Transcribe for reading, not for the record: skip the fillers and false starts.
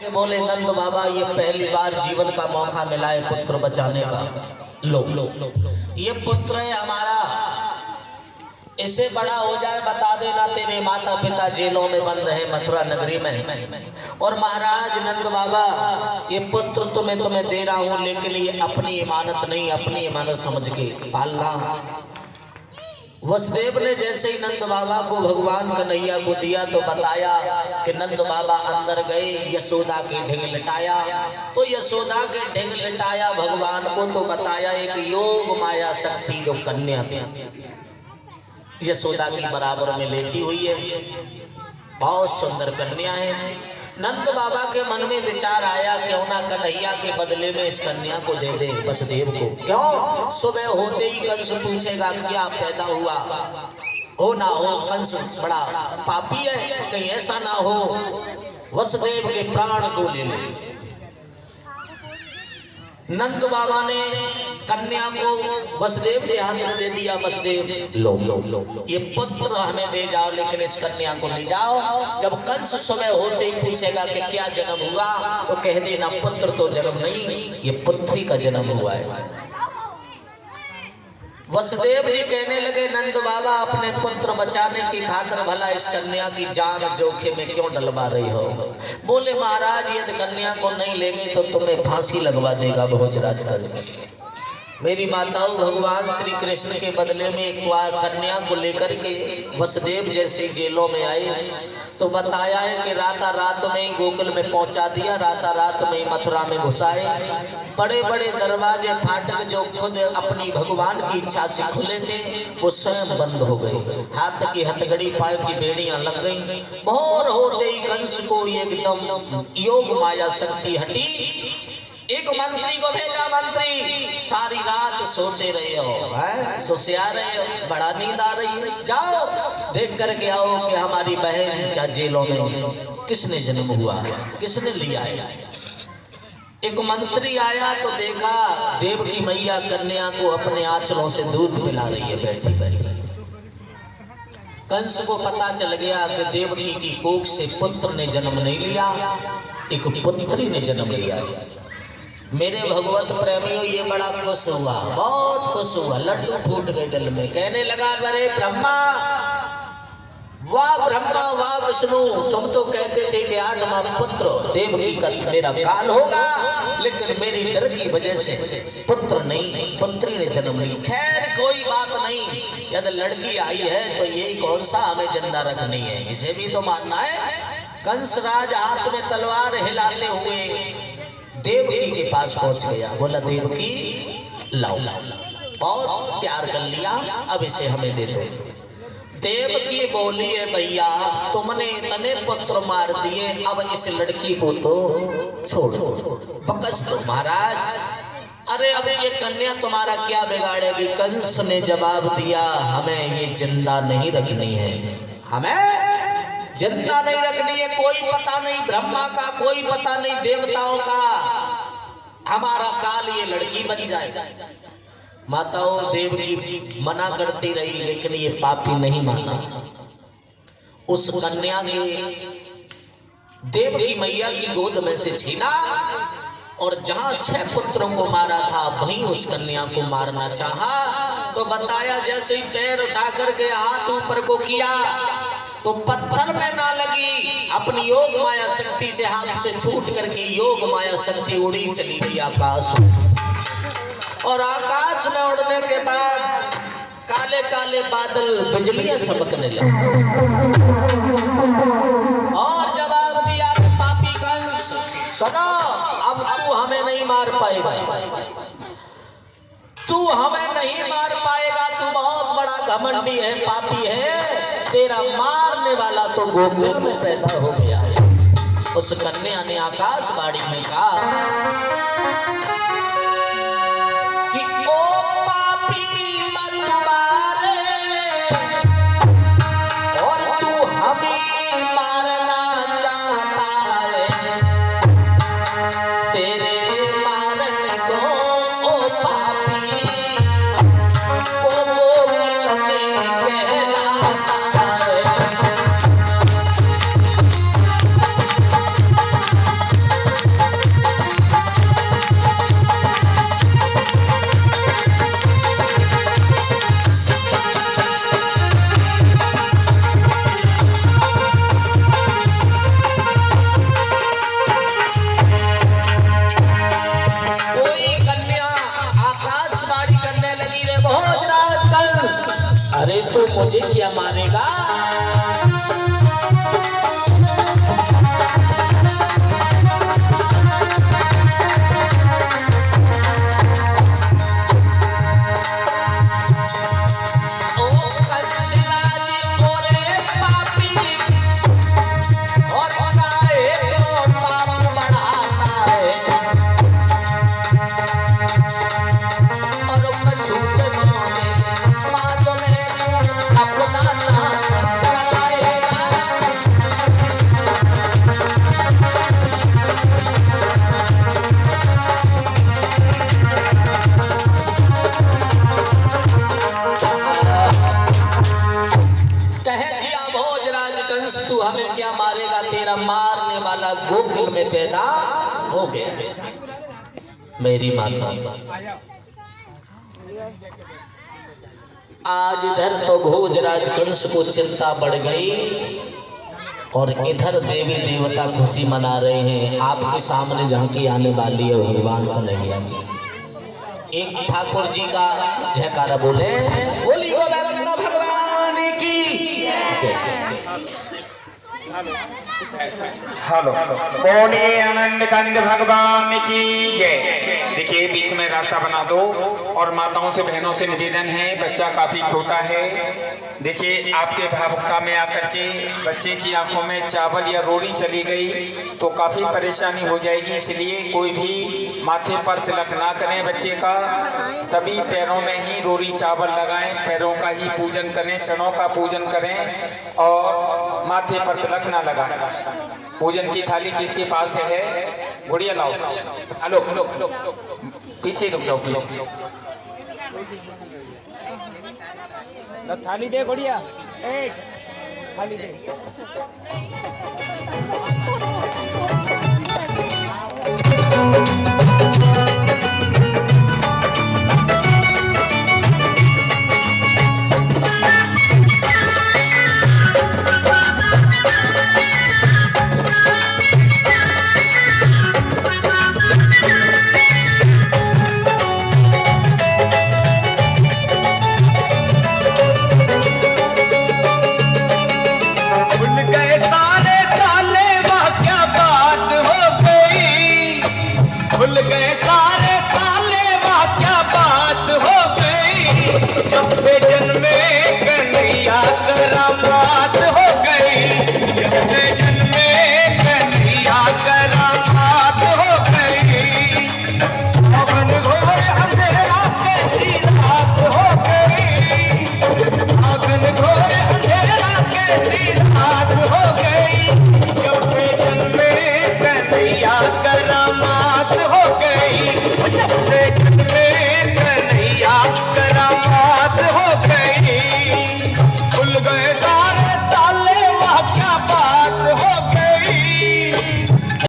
कि बोले नंद बाबा ये पहली बार जीवन का मौका मिला है पुत्र बचाने का। लो ये पुत्र है हमारा, इससे बड़ा हो जाए बता देना तेरे माता पिता जेलों में बंद है मथुरा नगरी में। और महाराज नंद बाबा ये पुत्र तुम्हें दे रहा हूं, लेकिन ये अपनी इमानत नहीं, अपनी इमानत समझ के पालना। वसुदेव ने जैसे ही नंद बाबा को भगवान कन्हैया को दिया तो बताया कि नंद बाबा अंदर गए, यशोदा के ढिंग लिटाया। तो यशोदा के ढिंग लिटाया भगवान को तो बताया एक योग माया शक्ति जो कन्या थी यशोदा की बराबर में लेटी हुई है, बहुत सुंदर कन्या है। नंद बाबा के मन में विचार आया क्यों ना कन्हैया के बदले में इस कन्या को दे दे वसुदेव को। क्यों? सुबह होते ही कंस पूछेगा क्या पैदा हुआ, हो ना हो कंस बड़ा पापी है, कहीं ऐसा ना हो वसुदेव के प्राण को ले ले। नंद बाबा ने कन्या को वसुदेव के हाथ में दे दिया। वसुदेव लो ये पुत्र हमें दे जाओ, लेकिन इस कन्या को ले जाओ। जब कंस सुबह होते ही पूछेगा कि क्या जन्म हुआ तो कह देना पुत्र तो जन्म नहीं, ये पुत्री का जन्म हुआ है। वसुदेव जी कहने लगे नंद बाबा अपने पुत्र बचाने की खातिर भला इस कन्या की जान जोखिम में क्यों डलवा रही हो। बोले महाराज यदि कन्या को नहीं ले गई तो तुम्हें फांसी लगवा देगा भोजराज कंस। मेरी माताओं भगवान श्री कृष्ण के बदले में एक कन्या को लेकर के वसुदेव जैसे जेलों में आए तो बताया है कि रात में ही गोकुल में पहुंचा दिया, रात में ही मथुरा में घुसाए। बड़े बड़े दरवाजे फाटक जो खुद अपनी भगवान की इच्छा से खुले थे वो स्वयं बंद हो गए। हाथ की हथकड़ी पाय की बेड़ियां लग गई। भोर होते ही कंस को एकदम योग माया शक्ति हटी। एक मंत्री को भेजा, मंत्री सारी रात सोते रहे हो, सोसिया रहे हो, बड़ा नींद आ रही है, जाओ देख करके आओ कि हमारी बहन क्या जेलों में किसने जन्म हुआ, किसने लिया है। एक मंत्री आया तो देखा देव की मैया कन्या को अपने आंचलों से दूध पिला रही है बैठी बैठी। कंस को पता चल गया कि देवकी की कोख से पुत्र ने जन्म नहीं लिया, एक पुत्री ने जन्म लिया। मेरे भगवत प्रेमियों ये बड़ा खुश हुआ, बहुत खुश हुआ, लड्डू फूट गए दिल में। कहने लगा अरे ब्रह्मा वाह विष्णु, तुम तो कहते थे कि 8वां पुत्र देवकी का मेरा काल होगा, लेकिन मेरी डर की वजह से पुत्र नहीं पुत्री ने जन्म ली। खैर कोई बात नहीं, यदि लड़की आई है तो यही कौन सा हमें जिंदा रखनी है, इसे भी तो मानना है। कंसराज हाथ में तलवार हिलाते हुए देवकी के पास पहुंच गया। बोला देवकी लाओ, बहुत प्यार कर लिया, अब इसे हमें दे दो। देवकी बोली है भैया तुमने इतने पुत्र मार दिए, अब इस लड़की को तो छोड़ो, बकस दो महाराज। अरे अब ये कन्या तुम्हारा क्या बिगाड़ेगी। कंस ने जवाब दिया हमें ये जिंदा नहीं रखनी है, हमें जिंदा नहीं रखनी है। कोई पता नहीं ब्रह्मा का, कोई पता नहीं देवताओं का, हमारा काल ये लड़की बन जाए। माताओं देवकी मना करती रही, लेकिन ये पापी नहीं माना। उस कन्या ने देवकी मैया की गोद में से छीना और जहां 6 पुत्रों को मारा था वहीं उस कन्या को मारना चाहा। तो बताया जैसे ही पैर उठा करके हाथ ऊपर को किया तो पत्थर में ना लगी, अपनी योग माया शक्ति से हाथ से छूट करके योग माया शक्ति उड़ी चली गई आकाश में। और आकाश में उड़ने के बाद काले काले बादल बिजलियां चमकने लगी। और जवाब दिया पापी कंस सुनो, अब तू हमें नहीं मार पाएगा, तू हमें नहीं मार पाएगा, तू बहुत बड़ा घमंडी है, पापी है, तेरा मारने वाला तो गोकुल में पैदा हो गया है। उस कन्या ने आकाशवाणी में कहा कि ओ पापी मतवारे, और तू हमें मारना चाहता है, तेरे मारने को ओ पापी मारेगा। तू हमें क्या मारेगा, तेरा मारने वाला गोकुल में पैदा हो गया। मेरी माता आज इधर तो भोजराज कंस को चिंता बढ़ गई और इधर देवी देवता खुशी मना रहे हैं। आपके सामने झांकी आने वाली है, भगवान को नहीं आती। एक ठाकुर जी का जयकारा बोले, बोली गोविंद भगवान की हेलो, बोलिए आनंद कंद भगवान की जय। देखिए बीच में रास्ता बना दो और माताओं से बहनों से निवेदन है, बच्चा काफी छोटा है। देखिए आपके भावुकता में आकर के बच्चे की आंखों में चावल या रोड़ी चली गई तो काफी परेशानी हो जाएगी, इसलिए कोई भी माथे पर तिलक ना करें बच्चे का। सभी पैरों में ही रोड़ी चावल लगाएं, पैरों का ही पूजन करें, चरणों का पूजन करें और माथे पर तिलक ना लगाएं। पूजन की थाली किसके पास है? गुड़िया लाओ। हेलो, पीछे रुक जाओ, पीछे थाली दे गुड़िया, एक थाली दे।